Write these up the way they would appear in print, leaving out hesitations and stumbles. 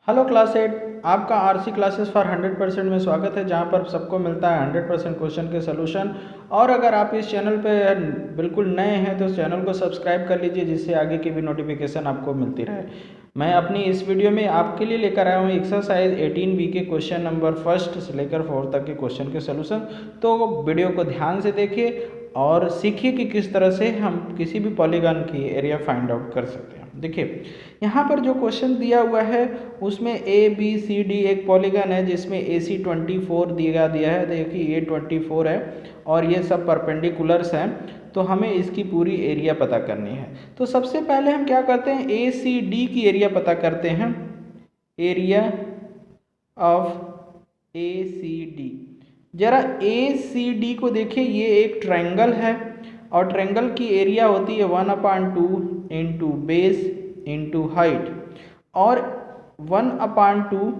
Hello class 8, आपका RC classes for 100% में स्वागत है, जहां पर सबको मिलता है 100% क्वेश्चन के सलूशन। और अगर आप इस चैनल पे बिल्कुल नए हैं तो चैनल को सब्सक्राइब कर लीजिए, जिससे आगे की भी नोटिफिकेशन आपको मिलती रहे। मैं अपनी इस वीडियो में आपके लिए लेकर आया हूँ एक्सरसाइज 18B के क्वेश्चन नंबर 1 से लेकर 4 तक के क्वेश्चन के सलूशन। तो वीडियो को ध्यान से देखिए और सीखिए कि किस तरह से हम किसी भी पॉलीगॉन की एरिया फाइंड आउट कर सकते हैं। देखिए यहाँ पर जो क्वेश्चन दिया हुआ है उसमें ए बी सी डी एक पॉलीगन है, जिसमें ए सी 24 दिया है। देखिए ये 24 है और ये सब परपेंडिकुलर्स हैं, तो हमें इसकी पूरी एरिया पता करनी है। तो सबसे पहले हम क्या करते हैं, ए सी डी की एरिया पता करते हैं। Area of A C D, जरा ए सी डी को देखिए, ये एक ट्रायंगल है और ट्रायंगल की एरिया होती है 1/2 इंटू बेस इंटू हाइट। और 1/2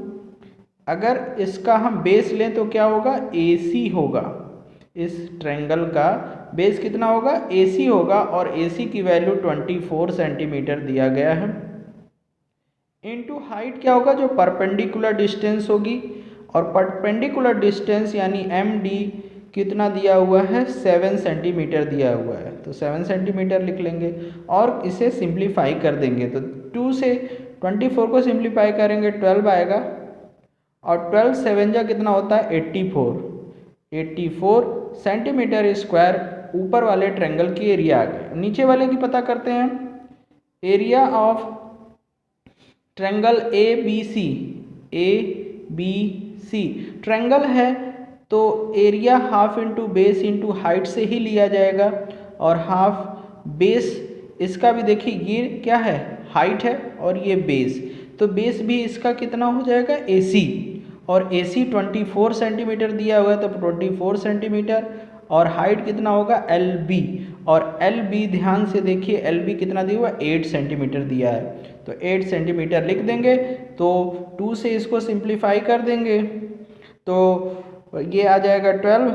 अगर इसका हम बेस लें तो क्या होगा, AC होगा। इस ट्रायंगल का बेस कितना होगा, AC होगा और AC की वैल्यू 24 सेंटीमीटर दिया गया है। इनटू हाइट क्या होगा, जो परपेंडिकुलर डिस्टेंस होगी, और परपेंडिकुलर डिस्टेंस यानी MD कितना दिया हुआ है, 7 सेंटीमीटर दिया हुआ है, तो 7 सेंटीमीटर लिख लेंगे और इसे सिंप्लीफाई कर देंगे। तो 2 से 24 को सिंप्लीफाई करेंगे 12 आएगा, और 12 7 जा कितना होता है 84 सेंटीमीटर स्क्वायर ऊपर वाले ट्रायंगल की एरिया आ गया। नीचे वाले की पता करते हैं, area of triangle A B C triangle है तो area half into base into height से ही लिया जाएगा, और हाफ बेस इसका भी देखिए, ये क्या है, हाइट है और ये बेस, तो बेस भी इसका कितना हो जाएगा AC, और AC 24 सेंटीमीटर दिया हुआ है तो 24 सेंटीमीटर, और हाइट कितना होगा LB, और LB ध्यान से देखिए LB कितना दिया हुआ है, 8 सेंटीमीटर दिया है, तो 8 सेंटीमीटर लिख देंगे। तो 2 से इसको सिंप्लीफाई कर देंगे तो ये आ जाएगा 12,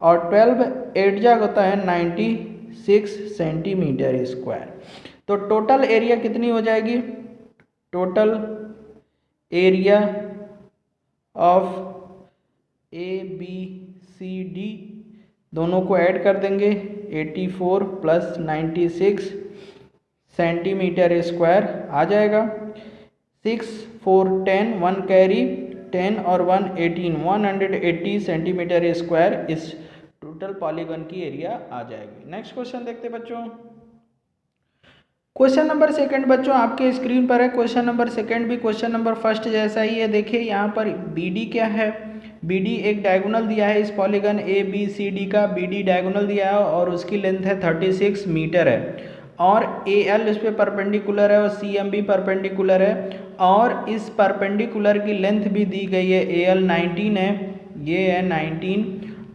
और 12 8 जा होता है 96 सेंटीमीटर स्क्वायर। तो टोटल एरिया कितनी हो जाएगी, टोटल एरिया ऑफ ABCD दोनों को ऐड कर देंगे, 84 प्लस 96 सेंटीमीटर स्क्वायर आ जाएगा। 6 4 10 1 कैरी 10 और 1 18 180 सेंटीमीटर स्क्वायर इस टोटल पॉलीगन की एरिया आ जाएगी। नेक्स्ट क्वेश्चन देखते बच्चों। क्वेश्चन नंबर 2 बच्चों आपके स्क्रीन पर है। क्वेश्चन नंबर 2 भी क्वेश्चन नंबर 1 जैसा ही है। देखिए यहाँ पर BD क्या है, BD एक डायगोनल दिया है इस पॉलीगन ABCD का, BD डायगोनल दिया है और उसकी लेंथ है 36 मीटर है, और AL इस पे परपेंडिकुलर है और CM भी परपेंडिकुलर है, और इस परपेंडिकुलर की लेंथ भी दी गई है, AL 19 है, ये है 19,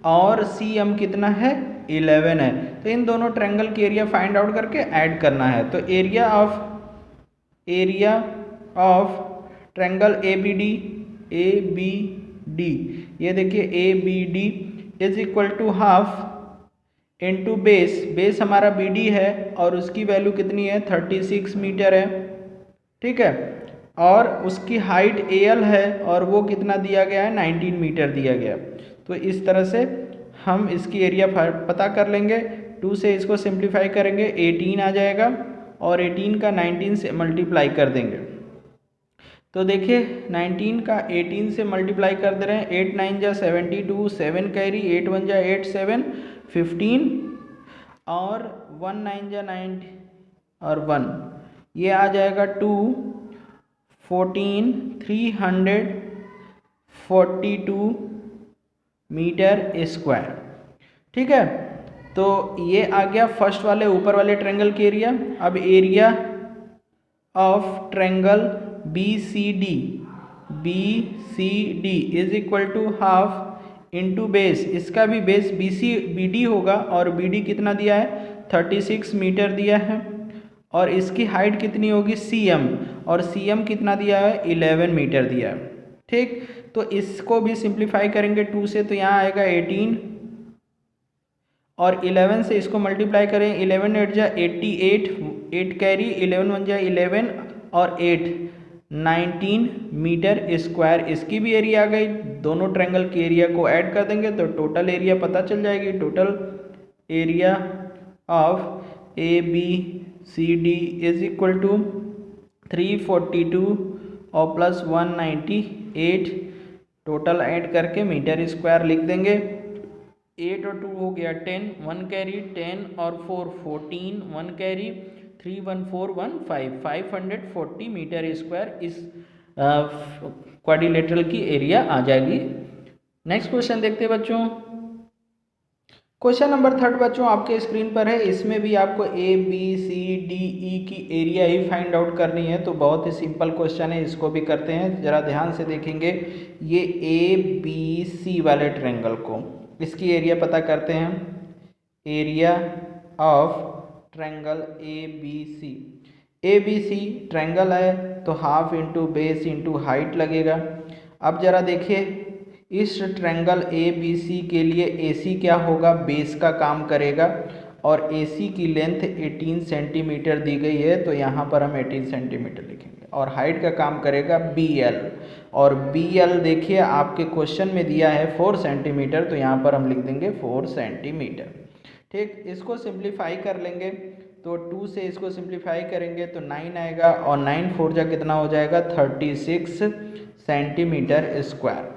और CM कितना है 11 है। तो इन दोनों ट्रायंगल की एरिया फाइंड आउट करके ऐड करना है। तो एरिया ऑफ ट्रायंगल ABD ये देखिए ABD is equal to half into base हमारा BD है और उसकी वैल्यू कितनी है 36 मीटर है, ठीक है, और उसकी हाइट AL है और वो कितना दिया गया है 19 मीटर दिया गया। तो इस तरह से हम इसकी एरिया पता कर लेंगे। 2 से इसको सिंप्लीफाई करेंगे 18 आ जाएगा, और 18 का 19 से मल्टीप्लाई कर देंगे। तो देखिए 19 का 18 से मल्टीप्लाई कर दे रहे हैं, 8 9 जा 72, 7 कैरी 8 1 जा 8 7 15, और 1 9 जा 9 और 1, ये आ जाएगा 2 14 342 मीटर स्क्वायर, ठीक है। तो ये आ गया फर्स्ट वाले ऊपर वाले ट्रायंगल की एरिया। अब area of triangle BCD is equal to half into base, इसका भी बेस BD होगा और BD कितना दिया है 36 मीटर दिया है, और इसकी हाइट कितनी होगी CM, और CM कितना दिया है 11 मीटर दिया है, ठीक। तो इसको भी सिंप्लीफाई करेंगे 2 से, तो यहाँ आएगा 18, और 11 से इसको मल्टीप्लाई करें, 11 8 जा 88, 8 कैरी 11 1 जा 11 और 8 19 मीटर स्क्वायर इसकी भी एरिया आ गई। दोनों ट्रायंगल की एरिया को ऐड कर देंगे तो टोटल एरिया पता चल जाएगी। Total area of A B C D is equal to 342 और प्लस 198। टोटल ऐड करके मीटर स्क्वायर लिख देंगे। 8 और 2 हो गया 10, 1 कैरी 10 और 4 14, 1 कैरी 3 1 4 1 5 540 मीटर स्क्वायर इस क्वाड्रिलेटरल की एरिया आ जाएगी। नेक्स्ट क्वेश्चन देखते हैं बच्चों। क्वेश्चन नंबर 3 बच्चों आपके स्क्रीन पर है। इसमें भी आपको ए बी सी डी ई की एरिया ही फाइंड आउट करनी है, तो बहुत ही सिंपल क्वेश्चन है, इसको भी करते हैं। जरा ध्यान से देखेंगे, ये ए बी सी वाले ट्रायंगल को इसकी एरिया पता करते हैं। Area of triangle A B C triangle है तो half into base into height लगेगा। अब जरा देखिए इस ट्रायंगल ए बी सी के लिए ए सी क्या होगा, बेस का काम करेगा और ए सी की लेंथ 18 सेंटीमीटर दी गई है तो यहाँ पर हम 18 सेंटीमीटर लिखेंगे और हाइट का काम करेगा बी एल, और बी एल देखिए आपके क्वेश्चन में दिया है 4 सेंटीमीटर तो यहाँ पर हम लिख देंगे 4 सेंटीमीटर। ठीक, इसको सिंप्लीफाई कर लेंगे तो 2 से इसको सिंप्लीफाई करेंगे तो 9 आएगा और 9 4 जा कितना हो जाएगा 36 सेंटीमीटर स्क्वायर।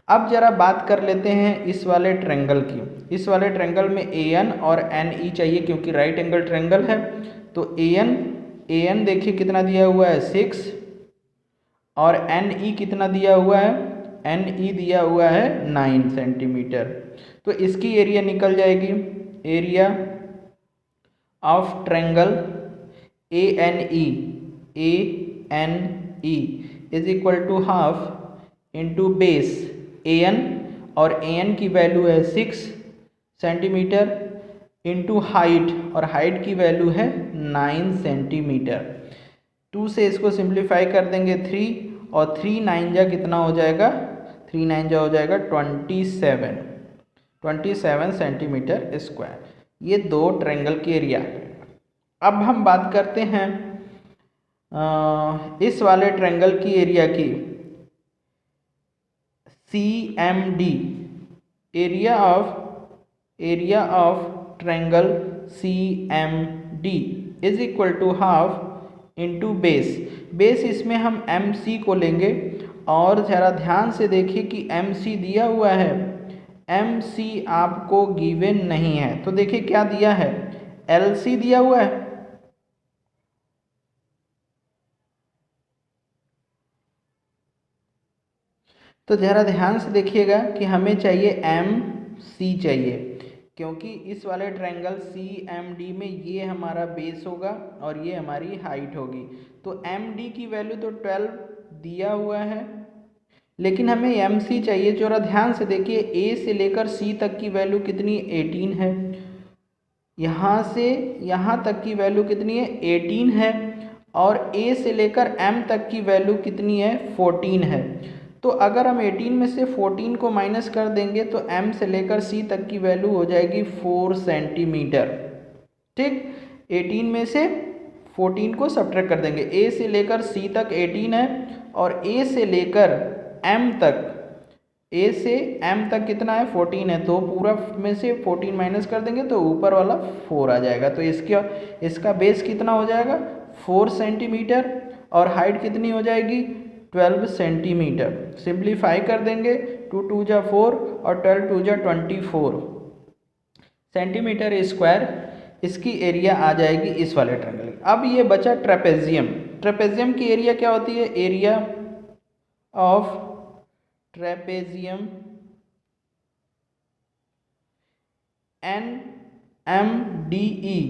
अब जरा बात कर लेते हैं इस वाले ट्रायंगल की। इस वाले ट्रायंगल में ए एन और एन ई चाहिए क्योंकि राइट एंगल ट्रायंगल है। तो ए एन देखिए कितना दिया हुआ है 6 और एन ई कितना दिया हुआ है, एन ई दिया हुआ है 9 सेंटीमीटर। तो इसकी एरिया निकल जाएगी। Area of triangle A N E is equal to half into base A N, और ए एन की वैल्यू है 6 सेंटीमीटर इंटू हाइट, और हाइट की वैल्यू है 9 सेंटीमीटर। 2 से इसको सिंप्लीफाई कर देंगे 3 और 3 9 जा कितना हो जाएगा, 3 9 जा हो जाएगा 27 सेंटीमीटर स्क्वायर। ये दो ट्रायंगल की एरिया। अब हम बात करते हैं इस वाले ट्रायंगल की एरिया की। CMD area of triangle CMD is equal to half into base इसमें हम MC को लेंगे और ज़रा ध्यान से देखिए कि MC दिया हुआ है, MC आपको गिवन नहीं है। तो देखिए क्या दिया है, LC दिया हुआ है, तो ज़रा ध्यान से देखिएगा कि हमें चाहिए MC चाहिए, क्योंकि इस वाले ट्रायंगल CMD में ये हमारा बेस होगा और ये हमारी हाइट होगी। तो MD की वैल्यू तो 12 दिया हुआ है, लेकिन हमें MC चाहिए। जरा ध्यान से देखिए A से लेकर C तक की वैल्यू कितनी 18 है, यहाँ से यहाँ तक की वैल्यू कितनी है 18 है, और A से लेकर M तक की वैल्यू कितनी है 14 है। तो अगर हम 18 में से 14 को माइनस कर देंगे तो M से लेकर C तक की वैल्यू हो जाएगी 4 सेंटीमीटर। ठीक, 18 में से 14 को सब्ट्रैक्ट कर देंगे। A से लेकर C तक 18 है और A से लेकर M तक कितना है 14 है, तो पूरा में से 14 माइनस कर देंगे तो ऊपर वाला 4 आ जाएगा। तो इसका बेस कितना हो जाएगा 4 सेंटीमीटर और हाइट कितनी हो जाएगी 12 सेंटीमीटर। सिंप्लीफाई कर देंगे 2 2 जा 4 और 12 2 जा 24 सेंटीमीटर स्क्वायर इसकी एरिया आ जाएगी इस वाले ट्रायंगल की। अब ये बचा ट्रेपेजियम की एरिया क्या होती है, area of trapezium NMDE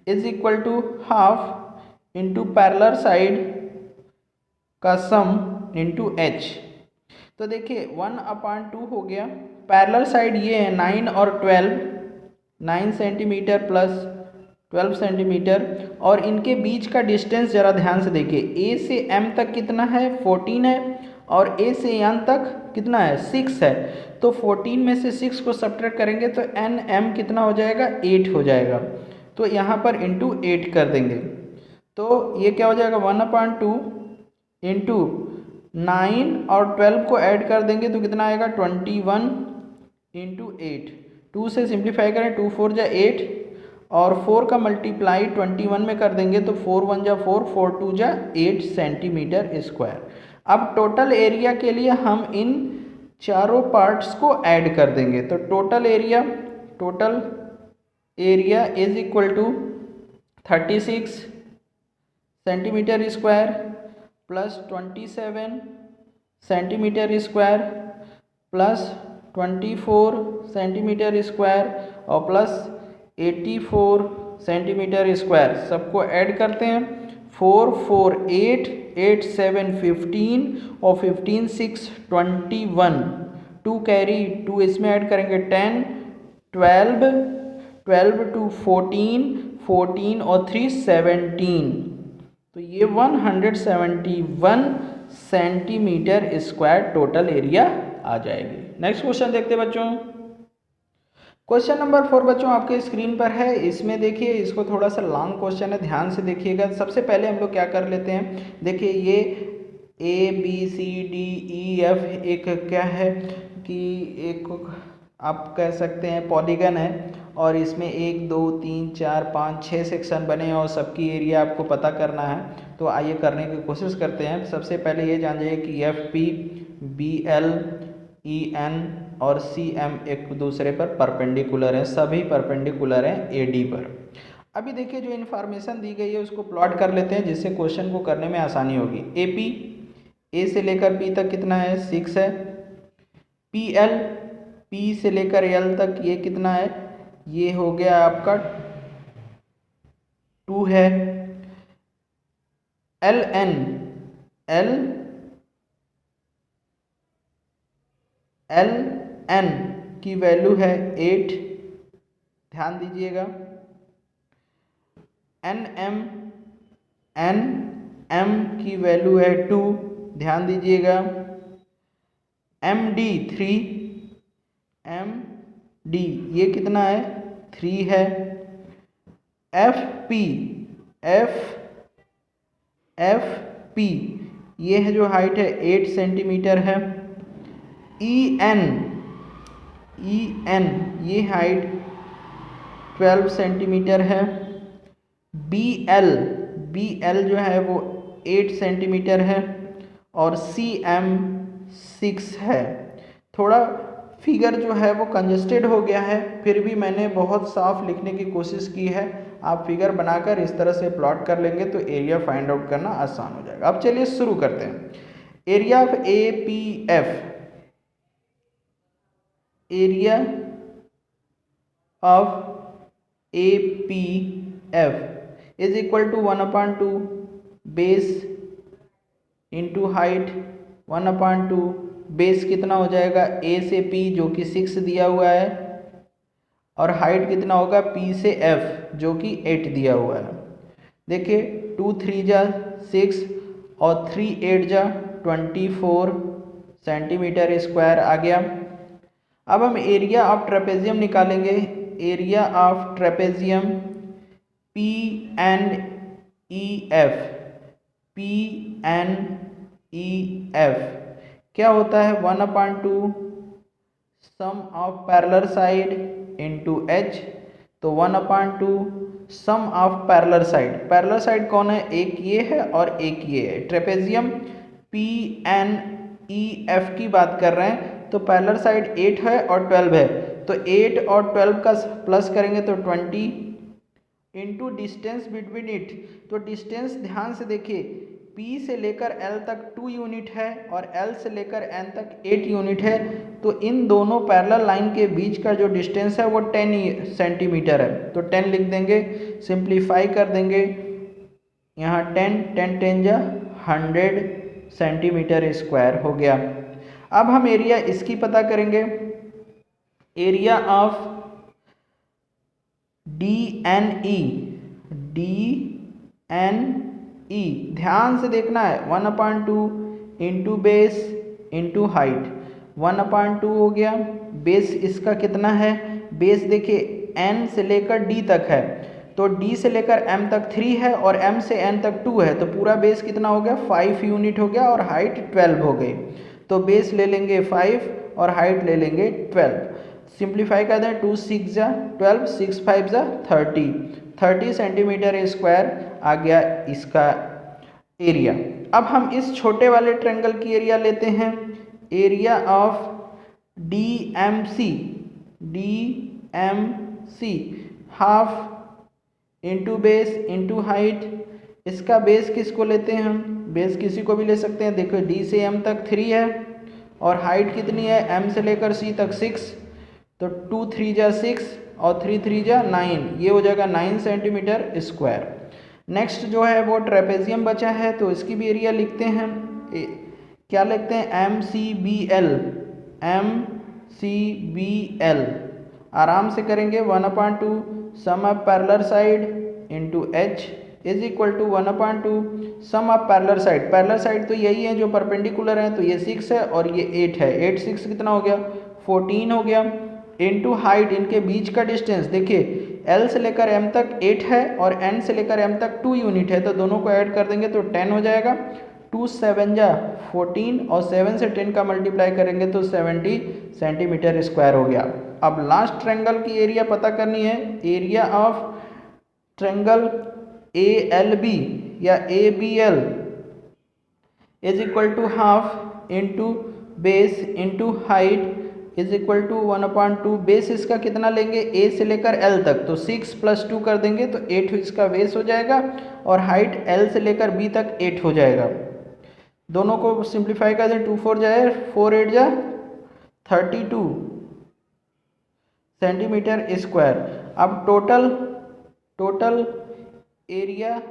is equal to half into parallel side का सम इंटू H। तो देखिए 1/2 हो गया, पैरेलल साइड ये है 9 और 12, 9 सेंटीमीटर प्लस 12 सेंटीमीटर, और इनके बीच का डिस्टेंस ज़रा ध्यान से देखिए, A से M तक कितना है 14 है और A से N तक कितना है 6 है। तो 14 में से 6 को सब्ट्रैक्ट करेंगे तो NM कितना हो जाएगा 8 हो जाएगा। तो यहाँ पर इंटू 8 कर देंगे तो ये क्या हो जाएगा 1/2 इंटू 9 और 12 को ऐड कर देंगे तो कितना आएगा 21 इंटू 8। 2 से सिंप्लीफाई करें, 2 4 जा 8 और 4 का मल्टीप्लाई 21 में कर देंगे तो 4 1 जा 4, 4 2 जा 8 सेंटीमीटर स्क्वायर। अब टोटल एरिया के लिए हम इन चारों पार्ट्स को ऐड कर देंगे तो total area is equal to 36 centimetre square plus 27 centimetre square plus 24 centimetre square और प्लस 84 सेंटीमीटर स्क्वायर, सबको ऐड करते हैं। 4 4 8, 8 7 15 और 15 6 21, 2 कैरी 2 इसमें ऐड करेंगे 10 12, 12 2 14, 14 और 3 17, तो ये 171 सेंटीमीटर स्क्वायर टोटल एरिया आ जाएगी। नेक्स्ट क्वेश्चन देखते हैं बच्चों। क्वेश्चन नंबर 4 बच्चों आपके स्क्रीन पर है। इसमें देखिए, इसको थोड़ा सा लॉन्ग क्वेश्चन है, ध्यान से देखिएगा। सबसे पहले हम लोग क्या कर लेते हैं, देखिए ये ABCDEF एक क्या है कि एक आप कह सकते हैं पॉलीगन है और इसमें 1 2 3 4 5 6 सेक्शन बने हैं और सबकी एरिया आपको पता करना है। तो आइए करने की कोशिश करते हैं। सबसे पहले ये जान जाइए कि FP BL EN और CM एक दूसरे पर परपेंडिकुलर है, सभी परपेंडिकुलर हैं AD पर। अभी देखिए जो इन्फॉर्मेशन दी गई है उसको प्लॉट कर लेते हैं जिससे क्वेश्चन को करने में आसानी होगी। AP A से लेकर P तक कितना है 6 है। PL P से लेकर L तक ये कितना है, ये हो गया आपका 2 है। LN की वैल्यू है 8, ध्यान दीजिएगा। NM की वैल्यू है 2, ध्यान दीजिएगा। MD 3, MD ये कितना है 3 है। FP ये है जो हाइट है 8 सेंटीमीटर है। EN ये हाइट 12 सेंटीमीटर है। BL जो है वो 8 सेंटीमीटर है और CM 6 है। थोड़ा फिगर जो है वो कंजेस्टेड हो गया है, फिर भी मैंने बहुत साफ लिखने की कोशिश की है। आप फिगर बनाकर इस तरह से प्लॉट कर लेंगे तो एरिया फाइंड आउट करना आसान हो जाएगा। अब चलिए शुरू करते हैं। Area of APF, area of APF is equal to 1/2 base into height. 1/2 base कितना हो जाएगा A से P जो कि 6 दिया हुआ है और हाइट कितना होगा P से F जो कि 8 दिया हुआ है। देखिए 2 3 जा 6 और 3 8 जा 24 सेंटीमीटर स्क्वायर आ गया। अब हम एरिया ऑफ ट्रेपेजियम निकालेंगे। एरिया ऑफ ट्रेपेजियम PNEF क्या होता है 1/2 sum of parallel side into H। तो 1/2 sum of parallel side, parallel side कौन है, एक ये है और एक ये है। ट्रेपेजियम PNEF की बात कर रहे हैं तो पैरेलल साइड 8 है और 12 है, तो 8 और 12 का प्लस करेंगे तो 20 इंटू डिस्टेंस बिटवीन इट। तो डिस्टेंस ध्यान से देखिए, P से लेकर L तक 2 यूनिट है और L से लेकर N तक 8 यूनिट है। तो इन दोनों पैरेलल लाइन के बीच का जो डिस्टेंस है वो 10 सेंटीमीटर है। तो 10 लिख देंगे, सिंप्लीफाई कर देंगे, यहाँ 10 10 10 जा 100 सेंटीमीटर स्क्वायर हो गया। अब हम एरिया इसकी पता करेंगे। एरिया ऑफ DNE ध्यान से देखना है 1/2 इंटू बेस इंटू हाइट। 1/2 हो गया, बेस इसका कितना है, बेस देखिए N से लेकर D तक है तो D से लेकर M तक 3 है और M से N तक 2 है, तो पूरा बेस कितना हो गया 5 यूनिट हो गया और हाइट 12 हो गई। तो बेस ले लेंगे 5 और हाइट ले लेंगे 12। सिंप्लीफाई कर दें, 2 6 जा 12, 6 5 जा 30 सेंटीमीटर स्क्वायर आ गया इसका एरिया। अब हम इस छोटे वाले ट्रायंगल की एरिया लेते हैं, area of DMC half into base into height. इसका बेस किसको लेते हैं हम, बेस किसी को भी ले सकते हैं। देखो D से M तक 3 है और हाइट कितनी है M से लेकर C तक 6, तो 2 3 जा 6 और 3 3 जा 9, ये हो जाएगा 9 सेंटीमीटर स्क्वायर। नेक्स्ट जो है वो ट्रेपेजियम बचा है, तो इसकी भी एरिया लिखते हैं। क्या लिखते हैं MCBL आराम से करेंगे 1/2 sum of parallel side into H is equal to 1/2 sum of parallel side. Parallel side तो यही है जो परपेंडिकुलर है, तो ये 6 है और ये 8 है। 8 6 कितना हो गया 14 हो गया, इनटू हाइट, इनके बीच का डिस्टेंस देखिए L से लेकर M तक 8 है और N से लेकर M तक 2 यूनिट है, तो दोनों को ऐड कर देंगे तो 10 हो जाएगा। 2 7 जा 14 और 7 से 10 का मल्टीप्लाई करेंगे तो 70 सेंटीमीटर स्क्वायर हो गया। अब लास्ट ट्रायंगल की एरिया पता करनी है, एरिया ऑफ ट्रायंगल ALB या ABL is equal to half into base into height is equal to 1/2। Base इसका कितना लेंगे A से लेकर L तक, तो 6 + 2 कर देंगे तो 8 इसका बेस हो जाएगा और हाइट L से लेकर B तक 8 हो जाएगा। दोनों को सिंप्लीफाई कर दें, 2 4 जाए 4 8 जा 32 सेंटीमीटर स्क्वायर। अब total area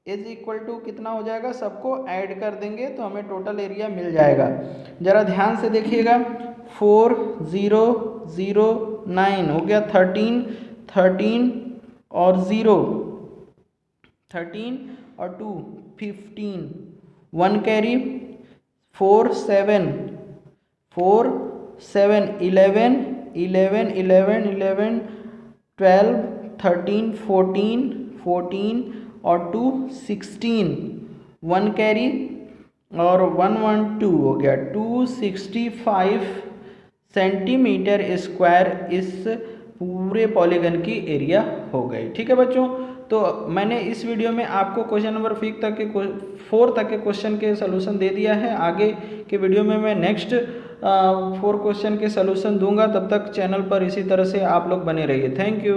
is equal to कितना हो जाएगा, सबको ऐड कर देंगे तो हमें टोटल एरिया मिल जाएगा। जरा ध्यान से देखिएगा, 4 0 0 9 हो गया 13 13 और 0 13 और 2 15, 1 कैरी 4 7 4 7 11 11 11 11 12 13 14 14 और 2 16, 1 कैरी और 1 1 2 हो गया 265 सेंटीमीटर स्क्वायर इस पूरे पॉलीगन की एरिया हो गई। ठीक है बच्चों, तो मैंने इस वीडियो में आपको क्वेश्चन नंबर 4 तक के क्वेश्चन के सलूशन दे दिया है। आगे के वीडियो में मैं नेक्स्ट 4 क्वेश्चन के सलूशन दूंगा। तब तक चैनल पर इसी तरह से आप लोग बने रहिए। Thank you.